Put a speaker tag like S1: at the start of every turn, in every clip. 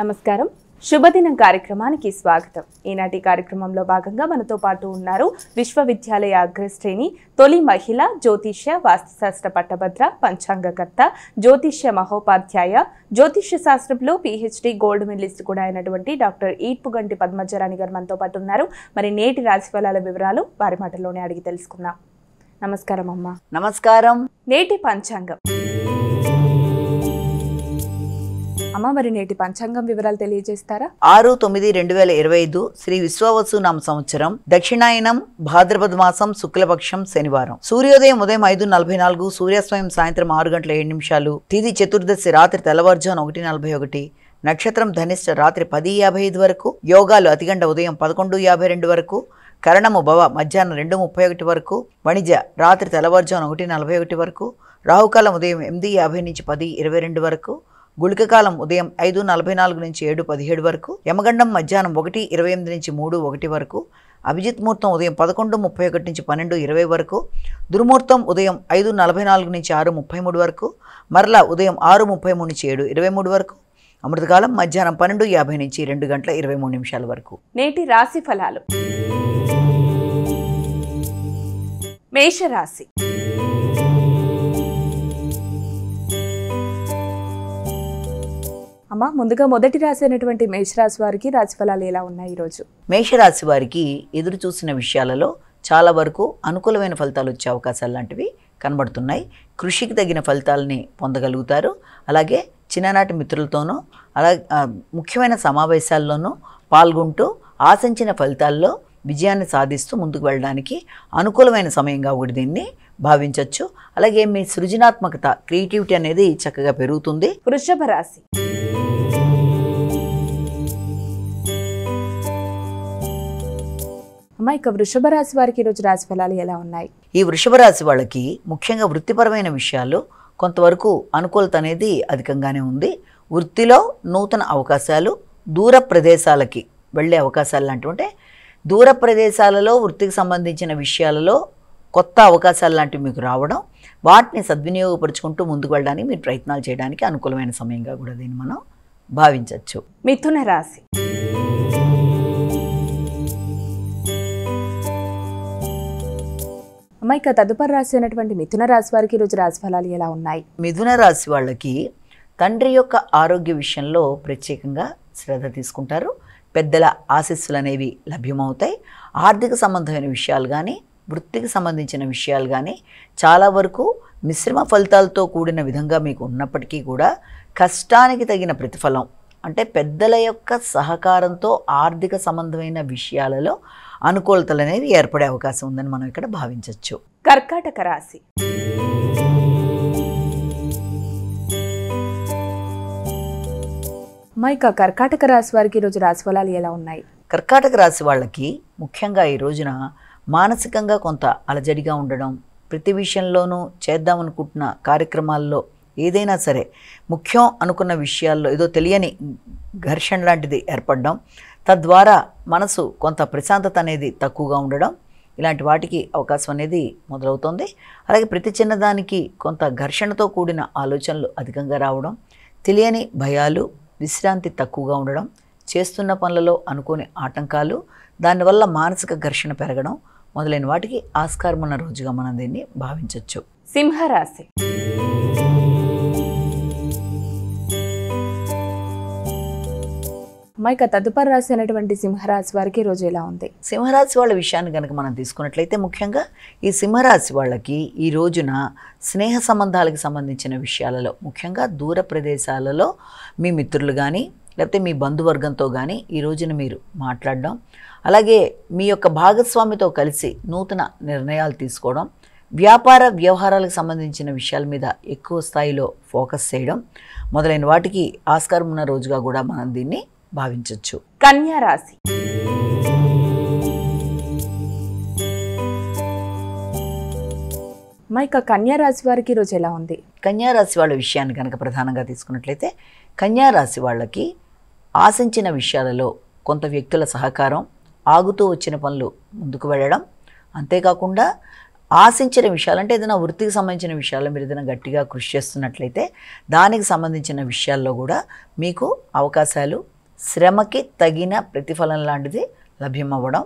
S1: నమస్కారం. శుభదినం కార్యక్రమానికి స్వాగతం. ఈనాటి కార్యక్రమంలో భాగంగా మనతో పాటు ఉన్నారు విశ్వవిద్యాలయ అగ్రశ్రేణి తొలి మహిళ జ్యోతిష్య వాస్తుశాస్త్ర పట్టభద్ర పంచాంగకర్త జ్యోతిష్య మహోపాధ్యాయ జ్యోతిష్య శాస్త్రంలో PhD గోల్డ్ మెడలిస్ట్ కూడా అయినటువంటి డాక్టర్ ఈట్పుగంటి పద్మజరాణి గారు మనతో పాటు ఉన్నారు. మరి నేటి రాశిఫలాల వివరాలు వారి మాటల్లోనే అడిగి తెలుసుకుందాం. నమస్కారం అమ్మ.
S2: నమస్కారం.
S1: నేటి పంచాంగం అమ్మ, మరి నేటి పంచాంగం వివరాలు తెలియజేస్తారా?
S2: 6/9/2025 శ్రీ విశ్వావసు నామ సంవత్సరం, దక్షిణాయనం, భాద్రపద మాసం, శుక్లపక్షం, శనివారం. సూర్యోదయం ఉదయం 5:44, సూర్యాస్తమయం సాయంత్రం 6:07, తిథి చతుర్దశి రాత్రి తెల్లవారుజామున 1:41, నక్షత్రం ధనిష్ట రాత్రి 10:55 వరకు, యోగాలు అతిగండ ఉదయం 11:52 వరకు, కరణము భవ మధ్యాహ్నం 2:31 వరకు, వణిజ రాత్రి తెల్లవారుజామున 1:41 వరకు, రాహుకాలం ఉదయం 8:50 నుంచి 10:22 వరకు, గుళికకాలం ఉదయం 5:44 నుంచి 7:17 వరకు, యమగండం మధ్యాహ్నం 1:28 నుంచి 3:1 వరకు, అభిజిత్ ముహూర్తం ఉదయం 11:31 నుంచి 12:20 వరకు, దుర్ముహూర్తం ఉదయం 5:44 నుంచి 6:33 వరకు, మరలా ఉదయం 6:33 నుంచి 7:23 వరకు, అమృతకాలం మధ్యాహ్నం 12:50 నుంచి 2:23 వరకు.
S1: నేటి రాశి ఫలాలు. మేషరాశి. అమ్మ, ముందుగా మొదటి రాశి అయినటువంటి మేషరాశి వారికి రాశి ఫలాలు ఎలా ఉన్నాయి ఈరోజు?
S2: మేషరాశి వారికి ఎదురు చూసిన విషయాలలో చాలా వరకు అనుకూలమైన ఫలితాలు వచ్చే అవకాశాలు లాంటివి కనబడుతున్నాయి. కృషికి తగిన ఫలితాలని పొందగలుగుతారు. అలాగే చిన్ననాటి మిత్రులతోనూ అలాగే ముఖ్యమైన సమావేశాల్లోనూ పాల్గొంటూ ఆశించిన ఫలితాల్లో విజయాన్ని సాధిస్తూ ముందుకు వెళ్ళడానికి అనుకూలమైన సమయంగా ఒకటి దీన్ని భావించవచ్చు. అలాగే మీ సృజనాత్మకత, క్రియేటివిటీ అనేది చక్కగా పెరుగుతుంది.
S1: వృషభ రాశి. అమ్మ, ఇక వృషభ రాశి వారికి ఈరోజు రాశి ఫలాలు ఎలా ఉన్నాయి?
S2: ఈ వృషభ రాశి వాళ్ళకి ముఖ్యంగా వృత్తిపరమైన విషయాలు కొంతవరకు అనుకూలత అనేది అధికంగానే ఉంది. వృత్తిలో నూతన అవకాశాలు, దూర ప్రదేశాలకి వెళ్ళే అవకాశాలు లాంటివి ఉంటే, దూర ప్రదేశాలలో వృత్తికి సంబంధించిన విషయాలలో కొత్త అవకాశాలు లాంటివి మీకు రావడం, వాటిని సద్వినియోగపరుచుకుంటూ ముందుకు వెళ్ళడానికి మీరు ప్రయత్నాలు చేయడానికి అనుకూలమైన సమయంగా కూడా దీన్ని మనం భావించవచ్చు.
S1: మిథున రాశి. అమ్మ, ఇక తదుపరి రాశి అయినటువంటి మిథున రాశి వారికి ఈరోజు రాశి ఫలాలు ఎలా ఉన్నాయి?
S2: మిథున రాశి వాళ్ళకి తండ్రి యొక్క ఆరోగ్య విషయంలో ప్రత్యేకంగా శ్రద్ధ తీసుకుంటారు. పెద్దల ఆశీస్సులు అనేవి లభ్యమవుతాయి. ఆర్థిక సంబంధమైన విషయాలు కానీ, వృత్తికి సంబంధించిన విషయాలు కానీ చాలా వరకు మిశ్రమ ఫలితాలతో కూడిన విధంగా మీకు ఉన్నప్పటికీ కూడా కష్టానికి తగిన ప్రతిఫలం అంటే పెద్దల యొక్క సహకారంతో ఆర్థిక సంబంధమైన విషయాలలో అనుకూలతలు అనేవి ఏర్పడే అవకాశం ఉందని మనం ఇక్కడ భావించవచ్చు.
S1: కర్కాటక రాశి. అమ్మ, ఇక కర్కాటక రాశి వారికి ఈరోజు రాశి ఫలాలు ఎలా ఉన్నాయి?
S2: కర్కాటక రాశి వాళ్ళకి ముఖ్యంగా ఈ రోజున మానసికంగా కొంత అలజడిగా ఉండడం, ప్రతి విషయంలోనూ చేద్దామనుకుంటున్న కార్యక్రమాల్లో ఏదైనా సరే ముఖ్యం అనుకున్న విషయాల్లో ఏదో తెలియని ఘర్షణ లాంటిది ఏర్పడడం, తద్వారా మనసు కొంత ప్రశాంతత అనేది తక్కువగా ఉండడం, ఇలాంటి వాటికి అవకాశం అనేది మొదలవుతుంది. అలాగే ప్రతి చిన్నదానికి కొంత ఘర్షణతో కూడిన ఆలోచనలు అధికంగా రావడం, తెలియని భయాలు, విశ్రాంతి తక్కువగా ఉండడం, చేస్తున్న పనులలో అనుకోని ఆటంకాలు, దానివల్ల మానసిక ఘర్షణ పెరగడం మొదలైన వాటికి ఆస్కారం ఉన్న రోజుగా మనం దీన్ని భావించవచ్చు.
S1: సింహరాశి. అమ్మ, ఇక తదుపరి రాశి అయినటువంటి సింహరాశి వారికి రోజు ఎలా ఉంది?
S2: సింహరాశి వాళ్ళ విషయాన్ని కనుక మనం తీసుకున్నట్లయితే ముఖ్యంగా ఈ సింహరాశి వాళ్ళకి ఈ రోజున స్నేహ సంబంధాలకు సంబంధించిన విషయాలలో, ముఖ్యంగా దూర ప్రదేశాలలో మీ మిత్రులు కానీ లేకపోతే మీ బంధువర్గంతో కానీ ఈ రోజున మీరు మాట్లాడడం, అలాగే మీ యొక్క భాగస్వామితో కలిసి నూతన నిర్ణయాలు తీసుకోవడం, వ్యాపార వ్యవహారాలకు సంబంధించిన విషయాల మీద ఎక్కువ స్థాయిలో ఫోకస్ చేయడం మొదలైన వాటికి ఆస్కారం ఉన్న రోజుగా కూడా మనం దీన్ని భావించవచ్చు.
S1: కన్యా రాశి. ఇక కన్యా రాశి వారికి రోజు ఎలా ఉంది?
S2: కన్యా రాశి వాళ్ళ విషయాన్ని కనుక ప్రధానంగా తీసుకున్నట్లయితే కన్యా రాశి వాళ్ళకి ఆశించిన విషయాలలో కొంత వ్యక్తుల సహకారం, ఆగుతూ వచ్చిన పనులు ముందుకు వెళ్ళడం, అంతేకాకుండా ఆశించిన విషయాలు అంటే ఏదైనా వృత్తికి సంబంధించిన విషయాల్లో మీరు ఏదైనా గట్టిగా కృషి చేస్తున్నట్లయితే దానికి సంబంధించిన విషయాల్లో కూడా మీకు అవకాశాలు శ్రమకి తగిన ప్రతిఫలం లాంటిది లభ్యమవ్వడం,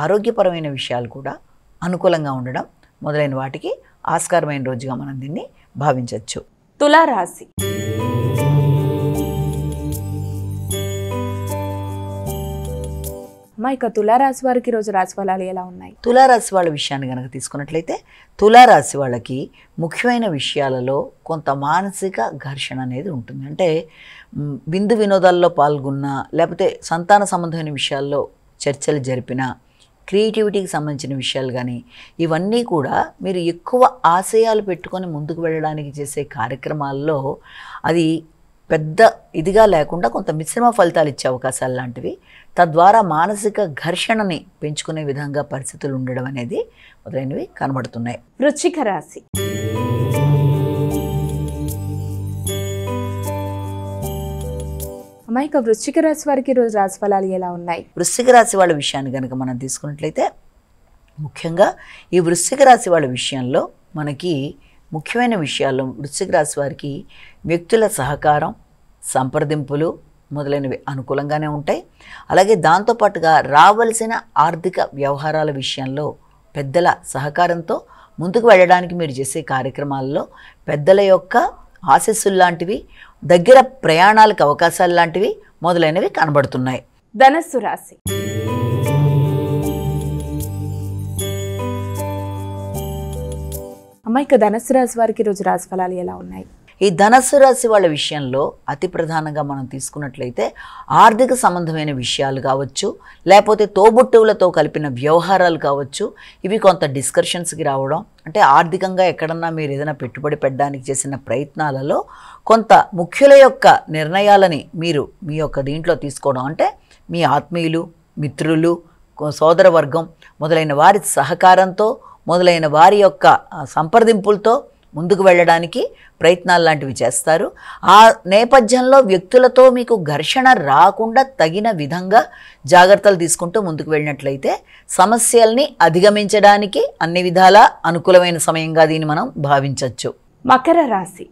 S2: ఆరోగ్యపరమైన విషయాలు కూడా అనుకూలంగా ఉండడం మొదలైన వాటికి ఆస్కారమైన రోజుగా మనం దీన్ని భావించవచ్చు.
S1: తులారాశి. ఇక తులారాశి వారికి రోజు రాశి ఫలాలు ఎలా ఉన్నాయి?
S2: తులారాశి వాళ్ళ విషయాన్ని కనుక తీసుకున్నట్లయితే తులారాశి వాళ్ళకి ముఖ్యమైన విషయాలలో కొంత మానసిక ఘర్షణ అనేది ఉంటుంది. అంటే విందు వినోదాల్లో పాల్గొన్నా, లేకపోతే సంతాన సంబంధమైన విషయాల్లో చర్చలు జరిపినా, క్రియేటివిటీకి సంబంధించిన విషయాలు కానీ ఇవన్నీ కూడా మీరు ఎక్కువ ఆశయాలు పెట్టుకొని ముందుకు వెళ్ళడానికి చేసే కార్యక్రమాల్లో అది పెద్ద ఇదిగా లేకుండా కొంత మిశ్రమ ఫలితాలు ఇచ్చే అవకాశాలు లాంటివి, తద్వారా మానసిక ఘర్షణని పెంచుకునే విధంగా పరిస్థితులు ఉండడం అనేది మొదలైనవి కనబడుతున్నాయి.
S1: వృశ్చిక రాశి. ఇక వృశ్చిక రాశి వారికి రోజు రాశి ఫలాలు ఎలా ఉన్నాయి?
S2: వృశ్చిక రాశి వాళ్ళ విషయాన్ని కనుక మనం తీసుకున్నట్లయితే ముఖ్యంగా ఈ వృశ్చిక రాశి వాళ్ళ విషయంలో మనకి ముఖ్యమైన విషయాల్లో వృశ్చిక రాశి వారికి వ్యక్తుల సహకారం, సంప్రదింపులు మొదలైనవి అనుకూలంగానే ఉంటాయి. అలాగే దాంతోపాటుగా రావలసిన ఆర్థిక వ్యవహారాల విషయంలో పెద్దల సహకారంతో ముందుకు వెళ్ళడానికి మీరు చేసే కార్యక్రమాల్లో పెద్దల యొక్క ఆశీస్సులు లాంటివి, దగ్గర ప్రయాణాలకు అవకాశాలు లాంటివి మొదలైనవి కనబడుతున్నాయి.
S1: ధనస్సు రాశి. ఇక ధనస్సు రాశి వారికి రోజు రాశి ఫలాలు ఎలా ఉన్నాయి?
S2: ఈ ధనస్సు రాశి వాళ్ళ విషయంలో అతి ప్రధానంగా మనం తీసుకున్నట్లయితే ఆర్థిక సంబంధమైన విషయాలు కావచ్చు, లేకపోతే తోబుట్టువులతో కలిపిన వ్యవహారాలు కావచ్చు, ఇవి కొంత డిస్కషన్స్కి రావడం. అంటే ఆర్థికంగా ఎక్కడన్నా మీరు ఏదైనా పెట్టుబడి పెట్టడానికి చేసిన ప్రయత్నాలలో కొంత ముఖ్యుల యొక్క నిర్ణయాలని మీరు మీ యొక్క దీంట్లో తీసుకోవడం, అంటే మీ ఆత్మీయులు, మిత్రులు, సోదరవర్గం మొదలైన వారి సహకారంతో, మొదలైన వారి యొక్క సంప్రదింపులతో ముందుకు వెళ్ళడానికి ప్రయత్నాలు లాంటివి చేస్తారు. ఆ నేపథ్యంలో వ్యక్తులతో మీకు ఘర్షణ రాకుండా తగిన విధంగా జాగ్రత్తలు తీసుకుంటూ ముందుకు వెళ్ళినట్లయితే సమస్యల్ని అధిగమించడానికి అన్ని విధాలా అనుకూలమైన సమయంగా దీన్ని మనం భావించవచ్చు.
S1: మకర రాశి.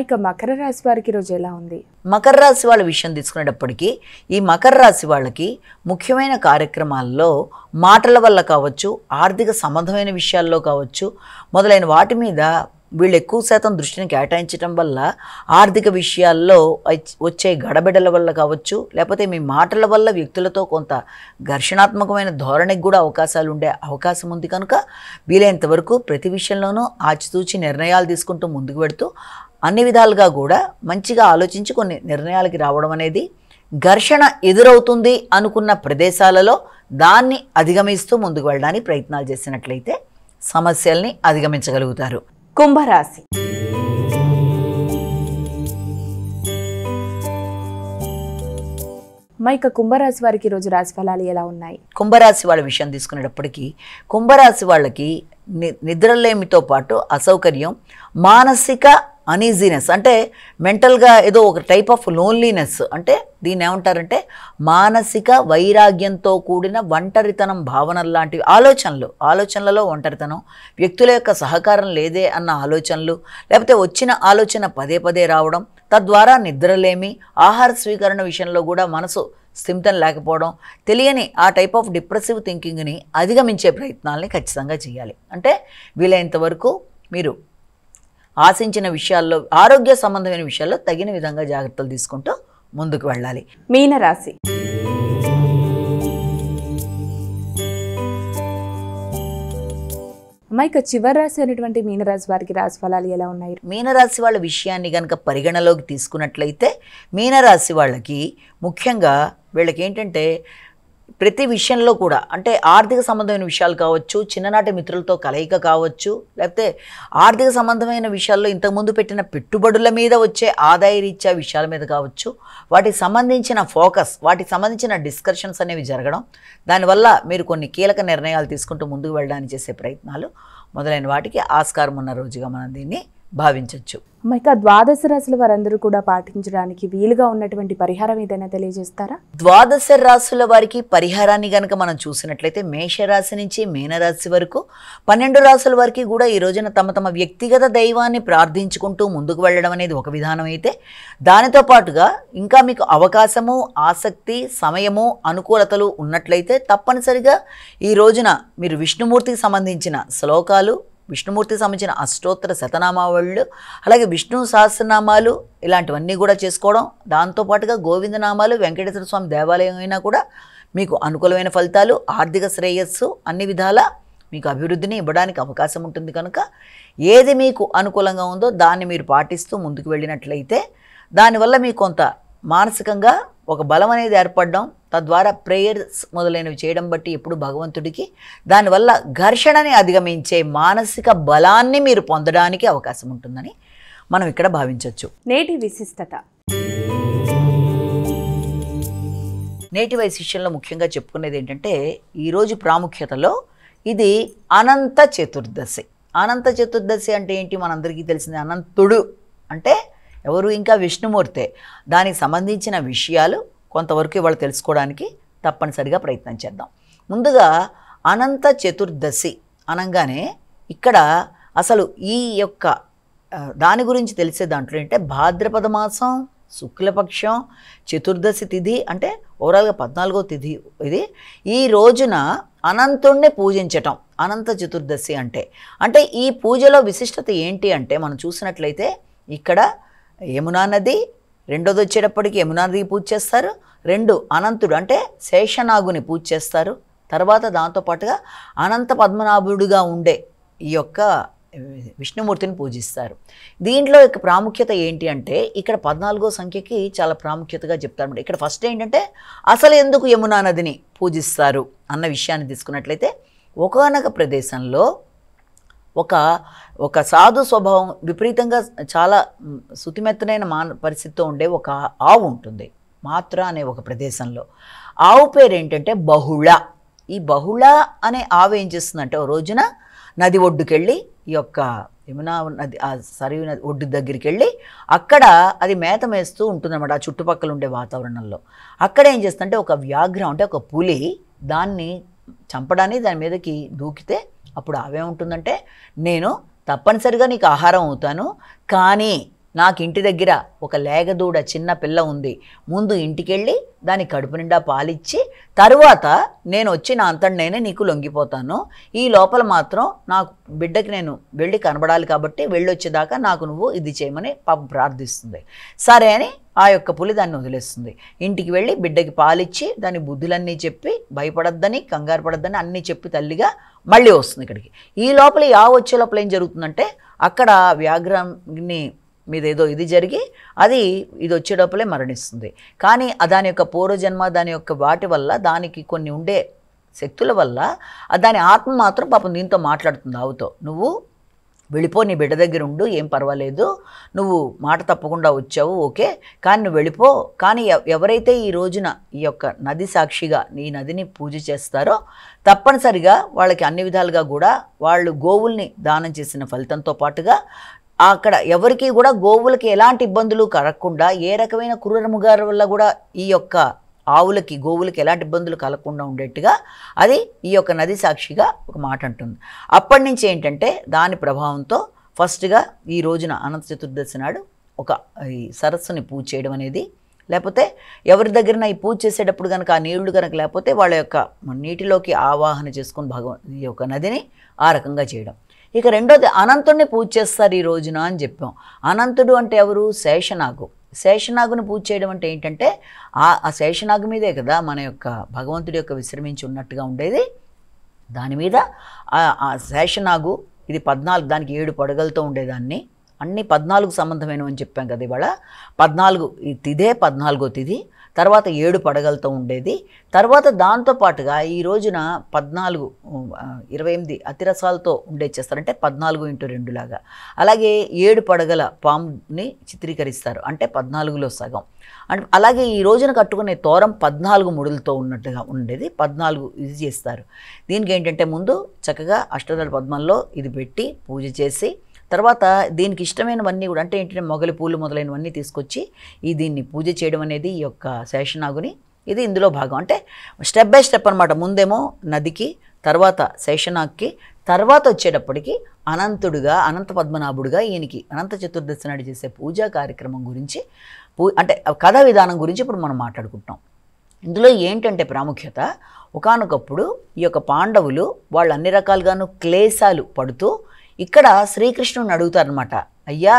S1: ఇక మకర రాశి వారికి రోజు ఎలా ఉంది?
S2: మకర రాశి వాళ్ళ విషయం తీసుకునేటప్పటికీ ఈ మకర రాశి వాళ్ళకి ముఖ్యమైన కార్యక్రమాల్లో మాటల వల్ల కావచ్చు, ఆర్థిక సంబంధమైన విషయాల్లో కావచ్చు, మొదలైన వాటి మీద వీళ్ళు ఎక్కువ శాతం దృష్టిని కేటాయించడం వల్ల ఆర్థిక విషయాల్లో వచ్చే గడబిడల వల్ల కావచ్చు, లేకపోతే మీ మాటల వల్ల వ్యక్తులతో కొంత ఘర్షణాత్మకమైన ధోరణికి కూడా అవకాశాలు ఉండే అవకాశం ఉంది. కనుక వీలైనంత వరకు ప్రతి విషయంలోనూ ఆచితూచి నిర్ణయాలు తీసుకుంటూ ముందుకు పెడుతూ అన్ని విధాలుగా కూడా మంచిగా ఆలోచించి కొన్ని నిర్ణయాలకి రావడం అనేది, ఘర్షణ ఎదురవుతుంది అనుకున్న ప్రదేశాలలో దాన్ని అధిగమిస్తూ ముందుకు వెళ్ళడానికి ప్రయత్నాలు చేసినట్లయితే సమస్యల్ని అధిగమించగలుగుతారు.
S1: కుంభరాశి. ఇక కుంభరాశి వారికి రోజు రాశి ఫలాలు ఎలా ఉన్నాయి?
S2: కుంభరాశి వాళ్ళ విషయం తీసుకునేటప్పటికీ కుంభరాశి వాళ్ళకి నిద్రలేమితో పాటు అసౌకర్యం, మానసిక అనీజీనెస్, అంటే మెంటల్గా ఏదో ఒక టైప్ ఆఫ్ లోన్లీనెస్, అంటే దీన్ని ఏమంటారంటే మానసిక వైరాగ్యంతో కూడిన ఒంటరితనం భావన లాంటివి, ఆలోచనలలో ఒంటరితనం, వ్యక్తుల యొక్క సహకారం లేదే అన్న ఆలోచనలు, లేకపోతే వచ్చిన ఆలోచన పదే పదే రావడం, తద్వారా నిద్రలేమి, ఆహార స్వీకరణ విషయంలో కూడా మనసు స్థిమితం లేకపోవడం, తెలియని ఆ టైప్ ఆఫ్ డిప్రెసివ్ థింకింగ్ని అధిగమించే ప్రయత్నాలని ఖచ్చితంగా చేయాలి. అంటే వీలైనంత వరకు మీరు ఆశించిన విషయాల్లో, ఆరోగ్య సంబంధమైన విషయాల్లో తగిన విధంగా జాగ్రత్తలు తీసుకుంటూ ముందుకు వెళ్ళాలి.
S1: మీనరాశి. ఇక చివరి రాశి అనేటువంటి మీనరాశి వారికి రాశి ఫలాలు ఎలా ఉన్నాయి?
S2: మీనరాశి వాళ్ళ విషయాన్ని కనుక పరిగణలోకి తీసుకున్నట్లయితే మీనరాశి వాళ్ళకి ముఖ్యంగా వీళ్ళకి ఏంటంటే ప్రతి విషయంలో కూడా, అంటే ఆర్థిక సంబంధమైన విషయాలు కావచ్చు, చిన్ననాటి మిత్రులతో కలయిక కావచ్చు, లేకపోతే ఆర్థిక సంబంధమైన విషయాల్లో ఇంతకుముందు పెట్టిన పెట్టుబడుల మీద వచ్చే ఆదాయ రీత్యా విషయాల మీద కావచ్చు, వాటికి సంబంధించిన ఫోకస్, వాటికి సంబంధించిన డిస్కషన్స్ అనేవి జరగడం, దానివల్ల మీరు కొన్ని కీలక నిర్ణయాలు తీసుకుంటూ ముందుకు వెళ్ళడానికి చేసే ప్రయత్నాలు మొదలైన వాటికి ఆస్కారం ఉన్న రోజుగా మనం దీన్ని భావించవచ్చు.
S1: ఇక ద్వాదశ రాశుల వారందరూ కూడా పాటించడానికి వీలుగా ఉన్నటువంటి పరిహారం ఏదైనా తెలియజేస్తారా?
S2: ద్వాదశ రాశుల వారికి పరిహారాన్ని గనక మనం చూసినట్లయితే మేషరాశి నుంచి మీనరాశి వరకు 12 రాశుల వారికి కూడా ఈ రోజున తమ తమ వ్యక్తిగత దైవాన్ని ప్రార్థించుకుంటూ ముందుకు వెళ్ళడం అనేది ఒక విధానం అయితే, దానితో పాటుగా ఇంకా మీకు అవకాశము, ఆసక్తి, సమయము, అనుకూలతలు ఉన్నట్లయితే తప్పనిసరిగా ఈ రోజున మీరు విష్ణుమూర్తికి సంబంధించిన శ్లోకాలు, విష్ణుమూర్తికి సంబంధించిన అష్టోత్తర శతనామావళులు, అలాగే విష్ణు సహస్రనామాలు ఇలాంటివన్నీ కూడా చేసుకోవడం, దాంతోపాటుగా గోవిందనామాలు, వెంకటేశ్వర స్వామి దేవాలయం అయినా కూడా మీకు అనుకూలమైన ఫలితాలు, ఆర్థిక శ్రేయస్సు, అన్ని విధాల మీకు అభివృద్ధిని ఇవ్వడానికి అవకాశం ఉంటుంది. కనుక ఏది మీకు అనుకూలంగా ఉందో దాన్ని మీరు పాటిస్తూ ముందుకు వెళ్ళినట్లయితే దానివల్ల మీకు కొంత మానసికంగా ఒక బలం అనేది ఏర్పడడం, తద్వారా ప్రేయర్స్ మొదలైనవి చేయడం బట్టి ఎప్పుడు భగవంతుడికి దానివల్ల ఘర్షణని అధిగమించే మానసిక బలాన్ని మీరు పొందడానికి అవకాశం ఉంటుందని మనం ఇక్కడ భావించవచ్చు.
S1: నేటి విశిష్టత.
S2: నేటి వైశిష్యంలో ముఖ్యంగా చెప్పుకునేది ఏంటంటే ఈరోజు ప్రాముఖ్యతలో ఇది అనంత చతుర్దశి. అనంత చతుర్దశి అంటే ఏంటి? మనందరికీ తెలిసింది అనంతుడు అంటే ఎవరు? ఇంకా విష్ణుమూర్తే. దానికి సంబంధించిన విషయాలు కొంతవరకు ఇవాళ తెలుసుకోవడానికి తప్పనిసరిగా ప్రయత్నం చేద్దాం. ముందుగా అనంత చతుర్దశి అనగానే ఇక్కడ అసలు ఈ యొక్క దాని గురించి తెలిసే దాంట్లో ఏంటంటే భాద్రపద మాసం శుక్లపక్షం చతుర్దశి తిథి అంటే ఓవరాల్గా 14వ తిథి ఇది. ఈ రోజున అనంతుణ్ణి పూజించటం అనంత చతుర్దశి అంటే ఈ పూజలో విశిష్టత ఏంటి అంటే మనం చూసినట్లయితే ఇక్కడ యమునా నది, రెండోది వచ్చేటప్పటికి యమునా నదికి పూజ చేస్తారు, 2 అనంతుడు అంటే శేషనాగుని పూజ చేస్తారు, తర్వాత దాంతోపాటుగా అనంత పద్మనాభుడుగా ఉండే ఈ యొక్క విష్ణుమూర్తిని పూజిస్తారు. దీంట్లో యొక్క ప్రాముఖ్యత ఏంటి అంటే ఇక్కడ 14వ సంఖ్యకి చాలా ప్రాముఖ్యతగా చెప్తారు. ఇక్కడ ఫస్ట్ ఏంటంటే అసలు ఎందుకు యమునా నదిని పూజిస్తారు అన్న విషయాన్ని తీసుకున్నట్లయితే ఒకానొక ప్రదేశంలో ఒక సాధు స్వభావం విపరీతంగా చాలా శుతిమెత్తనైన పరిస్థితితో ఉండే ఒక ఆవు ఉంటుంది. మాత్ర అనే ఒక ప్రదేశంలో ఆవు పేరు ఏంటంటే బహుళ. ఈ బహుళ అనే ఆవు ఏం చేస్తుందంటే ఓ రోజున నది ఒడ్డుకెళ్ళి ఈ యొక్క యమునా నది ఆ సరియు నది ఒడ్డు దగ్గరికి వెళ్ళి అక్కడ అది మేత మేస్తూ ఉంటుందన్నమాట. ఆ చుట్టుపక్కల ఉండే వాతావరణంలో అక్కడ ఏం చేస్తుందంటే ఒక వ్యాఘ్రం అంటే ఒక పులి దాన్ని చంపడానికి దాని మీదకి దూకితే అప్పుడు ఆవేముంటుందంటే నేను తప్పనిసరిగా నీకు ఆహారం అవుతాను, కానీ నాకు ఇంటి దగ్గర ఒక లేగదూడ చిన్న పిల్ల ఉంది, ముందు ఇంటికెళ్ళి దాని కడుపు నిండా పాలిచ్చి తరువాత నేను వచ్చి నా అంతటి నేనే నీకు లొంగిపోతాను, ఈ లోపల మాత్రం నాకు బిడ్డకి నేను వెళ్ళి కనబడాలి కాబట్టి వెళ్ళొచ్చేదాకా నాకు నువ్వు ఇది చేయమని పాపం ప్రార్థిస్తుంది. సరే అని ఆ యొక్క పులి దాన్ని వదిలేస్తుంది. ఇంటికి వెళ్ళి బిడ్డకి పాలిచ్చి దాని బుద్ధులన్నీ చెప్పి భయపడద్దని, కంగారు పడద్దని అన్నీ చెప్పి తల్లిగా మళ్ళీ వస్తుంది ఇక్కడికి. ఈ లోపల వచ్చే లోపల ఏం జరుగుతుందంటే అక్కడ వ్యాఘ్రాన్ని మీద ఏదో ఇది జరిగి ఇది వచ్చేటప్పులే మరణిస్తుంది. కానీ దాని యొక్క పూర్వజన్మ దాని యొక్క వాటి వల్ల దానికి కొన్ని ఉండే శక్తుల వల్ల దాని ఆత్మ మాత్రం పాపం దీంతో మాట్లాడుతుంది ఆవుతో, నువ్వు వెళ్ళిపో, నీ బిడ్డ దగ్గర ఉండు, ఏం పర్వాలేదు, నువ్వు మాట తప్పకుండా వచ్చావు ఓకే, కానీ నువ్వు వెళ్ళిపో. కానీ ఎవరైతే ఈ రోజున ఈ యొక్క నది సాక్షిగా ఈ నదిని పూజ చేస్తారో తప్పనిసరిగా వాళ్ళకి అన్ని విధాలుగా కూడా వాళ్ళు గోవుల్ని దానం చేసిన ఫలితంతో పాటుగా అక్కడ ఎవరికి కూడా గోవులకి ఎలాంటి ఇబ్బందులు కలగకుండా ఏ రకమైన క్రూరముగారి వల్ల కూడా ఈ యొక్క ఆవులకి గోవులకి ఎలాంటి ఇబ్బందులు కలగకుండా ఉండేట్టుగా అది ఈ యొక్క నది సాక్షిగా ఒక మాట అంటుంది. అప్పటి నుంచి ఏంటంటే దాని ప్రభావంతో ఫస్ట్గా ఈ రోజున అనంత చతుర్దశి నాడు ఒక ఈ సరస్సుని పూజ చేయడం అనేది, లేకపోతే ఎవరి దగ్గర ఈ పూజ చేసేటప్పుడు కనుక ఆ నీళ్లు కనుక లేకపోతే వాళ్ళ యొక్క నీటిలోకి ఆవాహన చేసుకుని ఈ యొక్క నదిని ఆ రకంగా చేయడం. ఇక రెండోది అనంతుడిని పూజ చేస్తారు ఈ రోజున అని చెప్పాం. అనంతుడు అంటే ఎవరు? శేషనాగు. శేషనాగుని పూజ చేయడం అంటే ఏంటంటే ఆ శేషనాగు మీదే కదా మన యొక్క భగవంతుడి యొక్క విశ్రమించి ఉన్నట్టుగా ఉండేది. దాని మీద ఆ శేషనాగు ఇది 14, దానికి 7 పడగలతో ఉండేదాన్ని, అన్నీ 14కు సంబంధమైనవి అని చెప్పాం కదా. ఇవాళ 14 ఈ తిథే 14వ తిథి, తర్వాత 7 పడగలతో ఉండేది. తర్వాత దాంతోపాటుగా ఈ రోజున 14 28 అతిరసాలతో చేస్తారంటే 14x2 లాగా. అలాగే 7 పడగల పాముని చిత్రీకరిస్తారు అంటే 14లో సగం. అండ్ అలాగే ఈ రోజున కట్టుకునే తోరం 14 ముడులతో ఉన్నట్టుగా ఉండేది, 14 ఇది చేస్తారు. దీనికి ఏంటంటే ముందు చక్కగా అష్టదళ పద్మంలో ఇది పెట్టి పూజ చేసి తర్వాత దీనికి ఇష్టమైనవన్నీ కూడా అంటే ఏంటంటే మొగలి పూలు మొదలైనవన్నీ తీసుకొచ్చి దీన్ని పూజ చేయడం అనేది ఈ యొక్క శేషనాగుని ఇది ఇందులో భాగం. అంటే స్టెప్ బై స్టెప్ అనమాట. ముందేమో నదికి, తర్వాత శేషనాగ్కి, తర్వాత వచ్చేటప్పటికి అనంతుడుగా అనంత పద్మనాభుడుగా ఈయనకి అనంత చతుర్దశి నాడు చేసే పూజా కార్యక్రమం గురించి అంటే కథా విధానం గురించి ఇప్పుడు మనం మాట్లాడుకుంటున్నాం. ఇందులో ఏంటంటే ప్రాముఖ్యత, ఒకానొకప్పుడు ఈ యొక్క పాండవులు వాళ్ళు అన్ని రకాలుగాను క్లేశాలు పడుతూ ఇక్కడ శ్రీకృష్ణుని అడుగుతారనమాట, అయ్యా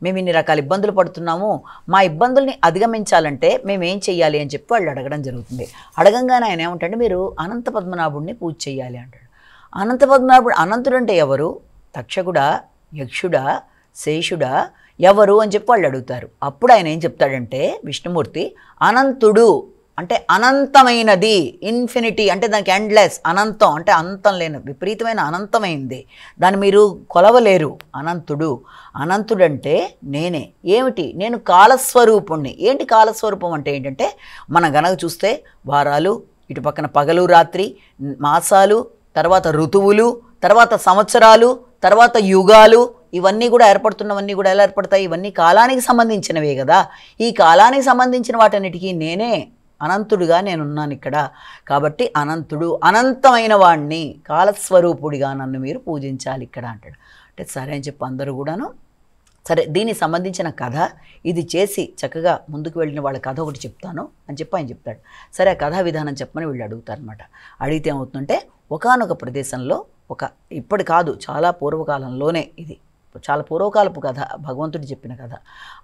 S2: మేము ఇన్ని రకాల ఇబ్బందులు పడుతున్నాము, మా ఇబ్బందుల్ని అధిగమించాలంటే మేము ఏం చెయ్యాలి అని చెప్పి వాళ్ళు అడగడం జరుగుతుంది. అడగంగానే ఆయన ఏమంటాడు, మీరు అనంత పద్మనాభుడిని పూజ చేయాలి అంటాడు. అనంత పద్మనాభుడు అనంతుడు అంటే ఎవరు? తక్షకుడా, యక్షుడా, శేషుడా, ఎవరు అని చెప్పి వాళ్ళు అడుగుతారు. అప్పుడు ఆయన ఏం చెప్తాడంటే విష్ణుమూర్తి, అనంతుడు అంటే అనంతమైనది, ఇన్ఫినిటీ అంటే దానికి ఎండ్లెస్, అనంతం అంటే అంతం లేని విపరీతమైన అనంతమైంది, దాన్ని మీరు కొలవలేరు. అనంతుడు, అనంతుడంటే నేనే. ఏమిటి? నేను కాలస్వరూపుణ్ణి. ఏంటి కాలస్వరూపం అంటే ఏంటంటే మనం గనక చూస్తే వారాలు, ఇటు పక్కన పగలు రాత్రి, మాసాలు, తర్వాత ఋతువులు, తర్వాత సంవత్సరాలు, తర్వాత యుగాలు, ఇవన్నీ కూడా ఏర్పడుతున్నవన్నీ కూడా ఎలా ఏర్పడతాయి? ఇవన్నీ కాలానికి సంబంధించినవే కదా. ఈ కాలానికి సంబంధించిన వాటన్నిటికీ నేనే అనంతుడిగా నేనున్నాను ఇక్కడ. కాబట్టి అనంతుడు, అనంతమైన వాడిని, కాలస్వరూపుడిగా నన్ను మీరు పూజించాలి ఇక్కడ అంటాడు. అంటే సరే అని చెప్పి అందరూ కూడాను సరే దీనికి సంబంధించిన కథ ఇది చేసి చక్కగా ముందుకు వెళ్ళిన వాళ్ళ కథ ఒకటి చెప్తాను అని చెప్పి ఆయన చెప్తాడు. సరే ఆ కథా విధానం చెప్పమని వీళ్ళు అడుగుతారనమాట. అడిగితే ఏమవుతుందంటే ఒకానొక ప్రదేశంలో ఇప్పటి కాదు చాలా పూర్వకాలంలోనే, ఇది చాలా పూర్వకాలపు కథ, భగవంతుడు చెప్పిన కథ.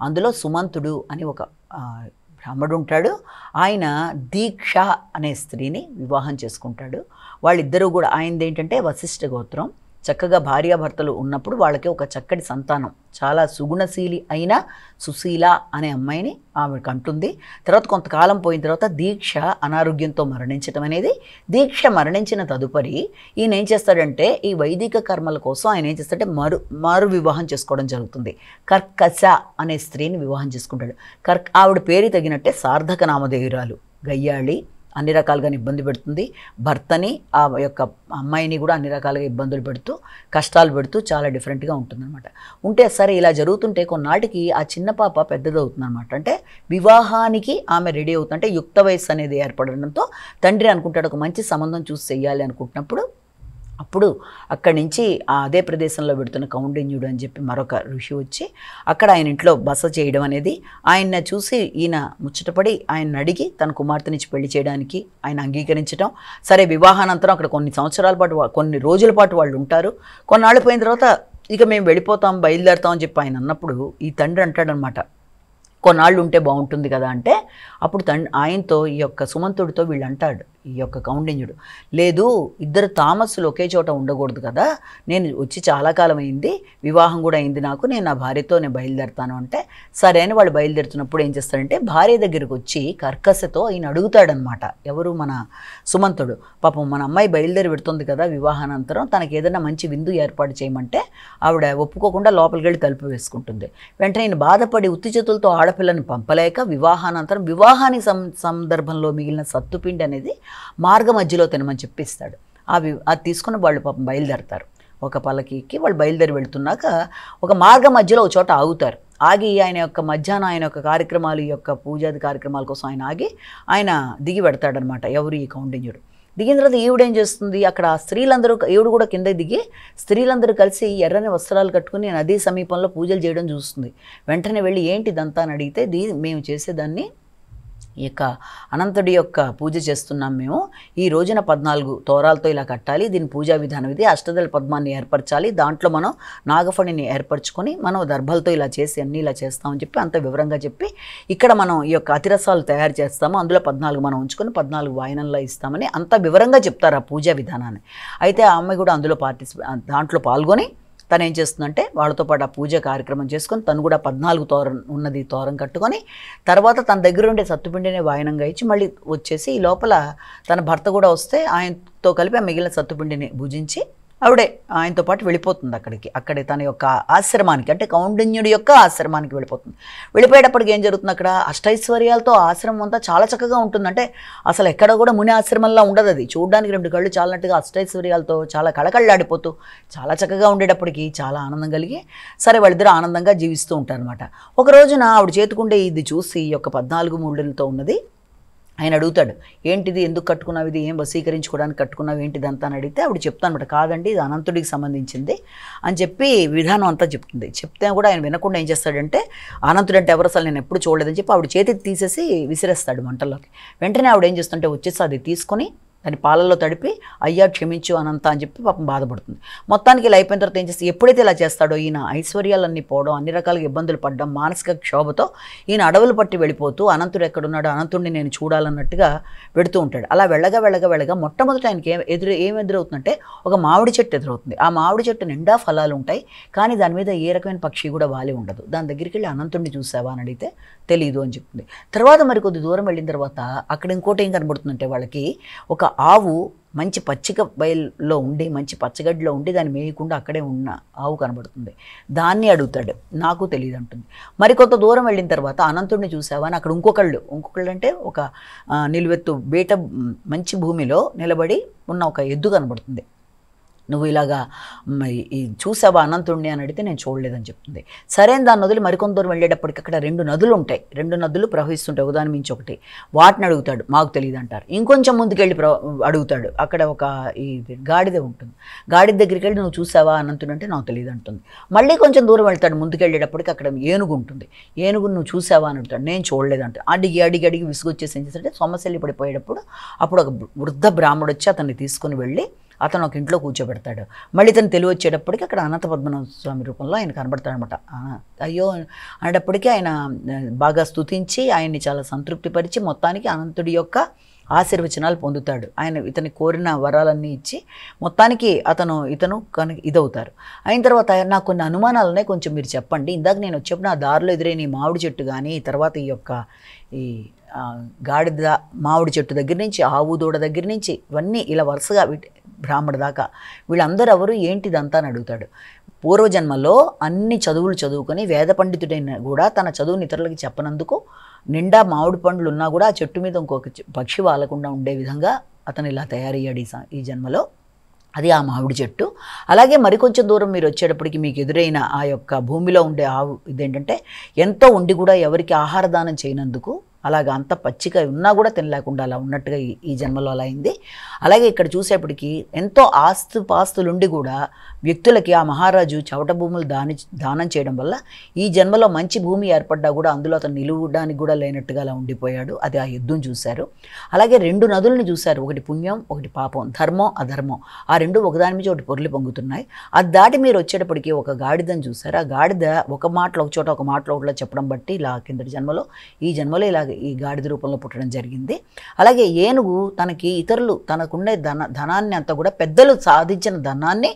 S2: అందులో సుమంతుడు అని ఒక బ్రాహ్మడు ఉంటాడు. ఆయన దీక్ష అనే స్త్రీని వివాహం చేసుకుంటాడు. వాళ్ళిద్దరూ కూడా ఆయనది ఏంటంటే వశిష్ఠ గోత్రం. చక్కగా భార్యాభర్తలు ఉన్నప్పుడు వాళ్ళకి ఒక చక్కటి సంతానం, చాలా సుగుణశీలి అయిన సుశీల అనే అమ్మాయిని ఆమె కంటుంది. తర్వాత కొంతకాలం పోయిన తర్వాత దీక్ష అనారోగ్యంతో మరణించడం అనేది, దీక్ష మరణించిన తదుపరి ఈయన ఏం చేస్తాడంటే ఈ వైదిక కర్మల కోసం ఆయన ఏం చేస్తాడంటే మారు వివాహం చేసుకోవడం జరుగుతుంది. కర్కశ అనే స్త్రీని వివాహం చేసుకుంటాడు. ఆవిడ పేరు తగినట్టే సార్థక నామధేయురాలు, గయ్యాళి, అన్ని రకాలుగా ఇబ్బంది పెడుతుంది. భర్తని ఆ యొక్క అమ్మాయిని కూడా అన్ని రకాలుగా ఇబ్బందులు పెడుతూ కష్టాలు పెడుతూ చాలా డిఫరెంట్గా ఉంటుందన్నమాట. ఉంటే సరే ఇలా జరుగుతుంటే కొన్నాటికి ఆ చిన్న పాప పెద్దదవుతుందన్నమాట. అంటే వివాహానికి ఆమె రెడీ అవుతుంది. అంటే యుక్త వయస్సు అనేది ఏర్పడడంతో తండ్రి అనుకుంటాడు ఒక మంచి సంబంధం చూసి చెయ్యాలి అనుకుంటున్నప్పుడు అప్పుడు అక్కడి నుంచి అదే ప్రదేశంలో పెడుతున్న కౌండిన్యుడు అని చెప్పి మరొక ఋషి వచ్చి అక్కడ ఆయన ఇంట్లో బస చేయడం అనేది, ఆయన చూసి ఈయన ముచ్చటపడి ఆయన అడిగి తన కుమార్తెనిచ్చి పెళ్లి చేయడానికి ఆయన అంగీకరించడం. సరే వివాహానంతరం అక్కడ కొన్ని సంవత్సరాల పాటు కొన్ని రోజుల పాటు వాళ్ళు ఉంటారు. కొన్నాళ్ళు పోయిన తర్వాత ఇక మేము వెళ్ళిపోతాం, బయలుదేరుతాం అని చెప్పి ఆయన అన్నప్పుడు ఈ తండ్రి అంటాడనమాట, కొన్నాళ్ళు ఉంటే బాగుంటుంది కదా అంటే అప్పుడు ఆయనతో ఈ యొక్క సుమంతుడితో వీళ్ళు అంటాడు ఈ యొక్క కౌండిన్యుడు, లేదు ఇద్దరు తామస్సులు ఒకే చోట ఉండకూడదు కదా, నేను వచ్చి చాలా కాలం అయింది, వివాహం కూడా అయింది నాకు, నేను నా భార్యతో నేను బయలుదేరుతాను అంటే సరే అని వాళ్ళు బయలుదేరుతున్నప్పుడు ఏం చేస్తాడంటే భార్య దగ్గరికి వచ్చి కర్కశతో ఈయన అడుగుతాడనమాట. ఎవరు? మన సుమంతుడు. పాపం మన అమ్మాయి బయలుదేరి పెడుతుంది కదా వివాహానంతరం, తనకి ఏదైనా మంచి విందు ఏర్పాటు చేయమంటే ఆవిడ ఒప్పుకోకుండా లోపలికి వెళ్ళి తలుపు వేసుకుంటుంది. వెంటనే ఈయన బాధపడి ఉత్తి చేతులతో ఆడపిల్లని పంపలేక వివాహానంతరం వివాహానికి సందర్భంలో మిగిలిన సత్తుపిండి అనేది మార్గ మధ్యలో తినమని చెప్పిస్తాడు. అది తీసుకుని వాళ్ళు పాపం బయలుదేరతారు. ఒక పల్లకికి వాళ్ళు బయలుదేరి వెళ్తున్నాక ఒక మార్గ మధ్యలో ఒక చోట ఆగుతారు. ఆగి ఆయన యొక్క మధ్యాహ్నం ఆయన యొక్క కార్యక్రమాలు, ఈ యొక్క పూజాది కార్యక్రమాల కోసం ఆయన ఆగి ఆయన దిగి పెడతాడనమాట. ఎవరు? ఈ కౌండిన్యుడు. దిగిన తర్వాత ఈవిడేం చేస్తుంది, అక్కడ స్త్రీలందరూ, ఈవిడు కూడా కింద దిగి స్త్రీలందరూ కలిసి ఎర్రని వస్త్రాలు కట్టుకుని నదీ సమీపంలో పూజలు చేయడం చూస్తుంది. వెంటనే వెళ్ళి ఏంటి ఇదంతా అని అడిగితే మేము చేసేదాన్ని ఈ యొక్క అనంతుడి యొక్క పూజ చేస్తున్నాం మేము, ఈ రోజున 14 తోరాలతో ఇలా కట్టాలి, దీని పూజా విధానం ఇది, అష్టదళ పద్మాన్ని ఏర్పరచాలి, దాంట్లో మనం నాగఫణిని ఏర్పరచుకొని మనం దర్భలతో ఇలా చేసి అన్నీ ఇలా చేస్తామని చెప్పి అంత వివరంగా చెప్పి ఇక్కడ మనం ఈ యొక్క అతిరసాలు తయారు చేస్తాము, అందులో 14 మనం ఉంచుకొని 14 వాయనంలో ఇస్తామని అంత వివరంగా చెప్తారు ఆ పూజా విధానాన్ని. అయితే ఆ అమ్మాయి కూడా అందులో దాంట్లో పాల్గొని తను ఏం చేస్తుందంటే వాళ్ళతో పాటు ఆ పూజ కార్యక్రమం చేసుకొని తను కూడా 14 తోరం కట్టుకొని తర్వాత తన దగ్గర ఉండే సత్తుపిండినే వాయనంగా ఇచ్చి మళ్ళీ వచ్చేసి ఈ లోపల తన భర్త కూడా వస్తే ఆయనతో కలిపి ఆ మిగిలిన సత్తుపిండిని భుజించి ఆవిడే ఆయనతో పాటు వెళ్ళిపోతుంది అక్కడే తన యొక్క ఆశ్రమానికి, అంటే కౌండిన్యుడి యొక్క ఆశ్రమానికి వెళ్ళిపోతుంది. వెళ్ళిపోయేటప్పటికి ఏం జరుగుతుంది, అక్కడ అష్టైశ్వర్యాలతో ఆశ్రమం అంతా చాలా చక్కగా ఉంటుంది. అంటే అసలు ఎక్కడ కూడా ముని ఆశ్రమంలో ఉండదు, అది చూడడానికి 2 కళ్ళు చాలినట్టుగా అష్టైశ్వర్యాలతో చాలా కళకళ్ళాడిపోతూ చాలా చక్కగా ఉండేటప్పటికి చాలా ఆనందం కలిగి సరే వాళ్ళిద్దరూ ఆనందంగా జీవిస్తూ ఉంటారనమాట. ఒక రోజున ఆవిడ చేతుకుండే ఇది చూసి ఈ యొక్క 14 ముళ్ళులతో ఉన్నది ఆయన అడుగుతాడు, ఏంటిది, ఎందుకు కట్టుకున్నావు, ఇది ఏం వశీకరించుకోవడానికి కట్టుకున్నావు, ఏంటిదంతా అని అడిగితే ఆవిడ చెప్తానమాట, కాదండి ఇది అనంతుడికి సంబంధించింది అని చెప్పి విధానం అంతా చెప్తుంది. చెప్తే కూడా ఆయన వినకుండా ఏం చేస్తాడంటే, అనంతుడు అంటే ఎవరు అసలు నేను ఎప్పుడు చూడలేదని చెప్పి ఆవిడ చేతికి తీసేసి విసిరేస్తాడు మంటల్లోకి. వెంటనే ఆవిడ ఏం చేస్తుంటే వచ్చేసి అది తీసుకొని దాన్ని పాలల్లో తడిపి అయ్యా క్షమించు అనంత అని చెప్పి పాపం బాధపడుతుంది. మొత్తానికి ఇలా అయిపోయిన తర్వాత ఏం చేస్తే, ఎప్పుడైతే ఇలా చేస్తాడో ఈయన ఐశ్వర్యాలన్నీ పోవడం, అన్ని రకాలుగా ఇబ్బందులు పడడం, మానసిక క్షోభతో ఈయన అడవులు పట్టి వెళ్ళిపోతూ అనంతుడు ఎక్కడున్నాడు, అనంతుడిని నేను చూడాలన్నట్టుగా పెడుతూ ఉంటాడు. అలా వెళ్ళగా మొట్టమొదట ఆయనకి ఏం ఎదురవుతుందంటే ఒక మామిడి చెట్టు ఎదురవుతుంది. ఆ మామిడి చెట్టు నిండా ఫలాలు ఉంటాయి, కానీ దాని మీద ఏ రకమైన పక్షి కూడా వాలి ఉండదు. దాని దగ్గరికి వెళ్ళి అనంతుడిని చూసావా అని అడిగితే తెలీదు అని చెప్తుంది. తర్వాత మరి కొద్ది దూరం వెళ్ళిన తర్వాత అక్కడ ఇంకోటి ఏం కనబడుతుందంటే వాళ్ళకి ఒక ఆవు మంచి పచ్చిక బయల్లో ఉండి మంచి పచ్చగడ్డిలో ఉండి దాన్ని మేయకుండా అక్కడే ఉన్న ఆవు కనబడుతుంది. దాన్ని అడుగుతాడు, నాకు తెలియదు అంటుంది. మరి కొంత దూరం వెళ్ళిన తర్వాత అనంతుడిని చూసావా అని అక్కడ ఇంకొకళ్ళు అంటే ఒక నిలువెత్తు బేట మంచి భూమిలో నిలబడి ఉన్న ఒక ఎద్దు కనబడుతుంది. నువ్వు ఇలాగా చూసావా అనంతుడిని అని అడిగితే నేను చూడలేదని చెప్తుంది. సరే దాన్ని వదిలి మరికొంత దూరం వెళ్ళేటప్పటికి అక్కడ 2 నదులు ఉంటాయి, 2 నదులు ప్రవహిస్తుంటాయి ఒకదాని మించి ఒకటి. వాటిని అడుగుతాడు, మాకు తెలియదు అంటారు. ఇంకొంచెం ముందుకెళ్ళి అడుగుతాడు, అక్కడ ఒక ఈ గాడిద ఉంటుంది. గాడిద దగ్గరికి వెళ్ళి నువ్వు చూసావా అనంతుడు అంటే నాకు తెలియదు అంటుంది. మళ్ళీ కొంచెం దూరం వెళ్తాడు, ముందుకెళ్ళేటప్పటికి అక్కడ ఏనుగు ఉంటుంది. ఏనుగును నువ్వు చూసావా అని అడుగుతాడు, నేను చూడలేదు అంటే. అడిగి విసుగొచ్చేసి ఏం చేస్తాడంటే సొమ్మశల్లి పడిపోయేటప్పుడు అప్పుడు ఒక వృద్ధ బ్రాహ్మడు వచ్చి అతన్ని తీసుకుని వెళ్ళి అతను ఒక ఇంట్లో కూర్చోబెడతాడు. మళ్ళీ తను తెలివి వచ్చేటప్పటికి అక్కడ అనంత పద్మనాభ స్వామి రూపంలో ఆయన కనబడతాడనమాట. అయ్యో అనేటప్పటికీ ఆయన బాగా స్తుతించి ఆయన్ని చాలా సంతృప్తిపరిచి మొత్తానికి అనంతుడి యొక్క ఆశీర్వచనాలు పొందుతాడు. ఆయన ఇతని కోరిన వరాలన్నీ ఇచ్చి మొత్తానికి ఇతను ఇదవుతారు. అయిన తర్వాత నాకు కొన్ని అనుమానాలు ఉన్నాయి, కొంచెం మీరు చెప్పండి. ఇందాక నేను వచ్చేప్పుడు నా దారిలో ఎదురైన ఈ మామిడి చెట్టు కానీ తర్వాత ఈ గాడిద మామిడి చెట్టు దగ్గర నుంచి ఆవు దూడ దగ్గర నుంచి ఇవన్నీ ఇలా వరుసగా బ్రాహ్మణ దాకా వీళ్ళందరూ ఎవరు ఏంటిదంతా అని అడుగుతాడు. పూర్వజన్మలో అన్ని చదువులు చదువుకొని వేద పండితుడైన కూడా తన చదువుని ఇతరులకి చెప్పనందుకు నిండా మామిడి పండ్లు ఉన్నా కూడా ఆ చెట్టు మీద ఇంకొక పక్షి వాలకుండా ఉండే విధంగా అతను ఇలా తయారయ్యాడు ఈ జన్మలో. అది ఆ మామిడి చెట్టు. అలాగే మరికొంచెం దూరం మీరు వచ్చేటప్పటికి మీకు ఎదురైన ఆ యొక్క భూమిలో ఉండే ఆవు ఇదేంటంటే ఎంతో ఉండి కూడా ఎవరికి ఆహార దానం చేయనందుకు అలాగ అంత పచ్చిక ఉన్నా కూడా తినలేకుండా అలా ఉన్నట్టుగా ఈ జన్మలో అలా అయింది. అలాగే ఇక్కడ చూసేప్పటికి ఎంతో ఆస్తుపాస్తులుండి కూడా వ్యక్తులకి ఆ మహారాజు చవట భూములు దానం చేయడం వల్ల ఈ జన్మలో మంచి భూమి ఏర్పడ్డా కూడా అందులో అతను నిలువడానికి కూడా లేనట్టుగా అలా ఉండిపోయాడు. అది ఆ యుద్ధం చూశారు. అలాగే 2 నదులను చూశారు, ఒకటి పుణ్యం ఒకటి పాపం, ధర్మం అధర్మం. ఆ 2 ఒకదాని మీద ఒకటి పొర్లి పొంగుతున్నాయి. అది దాటి మీరు వచ్చేటప్పటికి ఒక గాడిదని చూశారు. ఆ గాడిద ఒక మాటలో ఒక చోట ఒక మాటలో ఒకలా చెప్పడం బట్టి ఇలా కిందటి జన్మలో ఈ జన్మలో ఇలా ఈ గాడిద రూపంలో పుట్టడం జరిగింది. అలాగే ఏనుగు తనకి ఇతరులు తనకుండే ధనాన్ని అంతా కూడా పెద్దలు సాధించిన ధనాన్ని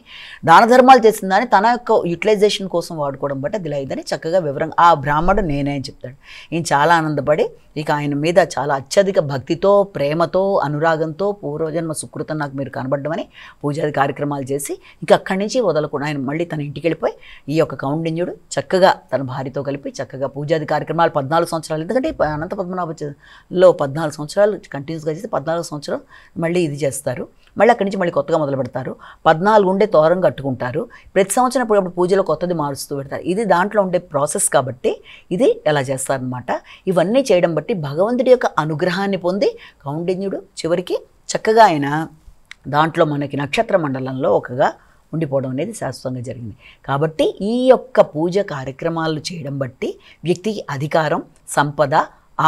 S2: దాన ధర్మాలు చేసిందని తన యొక్క యూటిలైజేషన్ కోసం వాడుకోవడం బట్టి అది ఇలా ఇదని చక్కగా వివరంగా ఆ బ్రాహ్మడు నేనే అని చెప్తాడు. ఈయన చాలా ఆనందపడి ఇక ఆయన మీద చాలా అత్యధిక భక్తితో ప్రేమతో అనురాగంతో పూర్వజన్మ సుకృతం నాకు మీరు కనబడ్డమని పూజాది కార్యక్రమాలు చేసి ఇంకా అక్కడి నుంచి వదలకుండా ఆయన మళ్ళీ తన ఇంటికి వెళ్ళిపోయి ఈ యొక్క కౌండిన్యుడు చక్కగా తన భార్యతో కలిపి చక్కగా పూజాది కార్యక్రమాలు 14 సంవత్సరాలు, ఎందుకంటే అనంత పద్మనాభలో 14 సంవత్సరాలు కంటిన్యూస్గా చేసి 14 సంవత్సరం మళ్ళీ ఇది చేస్తారు. మళ్ళీ అక్కడి నుంచి మళ్ళీ కొత్తగా మొదలు పెడతారు. 14 ఉండే తోరం కట్టుకుంటారు. ప్రతి సంవత్సరం అప్పుడు పూజలో కొత్తది మారుస్తూ పెడతారు. ఇది దాంట్లో ఉండే ప్రాసెస్ కాబట్టి ఇది ఎలా చేస్తారనమాట. ఇవన్నీ చేయడం బట్టి భగవంతుడి యొక్క అనుగ్రహాన్ని పొంది కౌండిన్యుడు చివరికి చక్కగా ఆయన దాంట్లో మనకి నక్షత్ర మండలంలో ఒకగా ఉండిపోవడం అనేది శాశ్వతంగా జరిగింది. కాబట్టి ఈ యొక్క పూజ కార్యక్రమాలు చేయడం బట్టి వ్యక్తికి అధికారం, సంపద,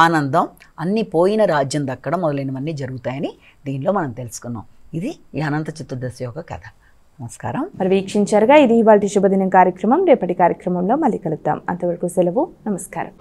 S2: ఆనందం అన్నీ పోయిన రాజ్యం దక్కడం మొదలైనవన్నీ జరుగుతాయని దీనిలో మనం తెలుసుకున్నాం. ఇది ఈ అనంత చతుర్దశి యొక్క కథ. నమస్కారం.
S1: మరి వీక్షించారుగా ఇది ఇవాళ శుభదినం కార్యక్రమం. రేపటి కార్యక్రమంలో మళ్ళీ కలుద్దాం. అంతవరకు సెలవు. నమస్కారం.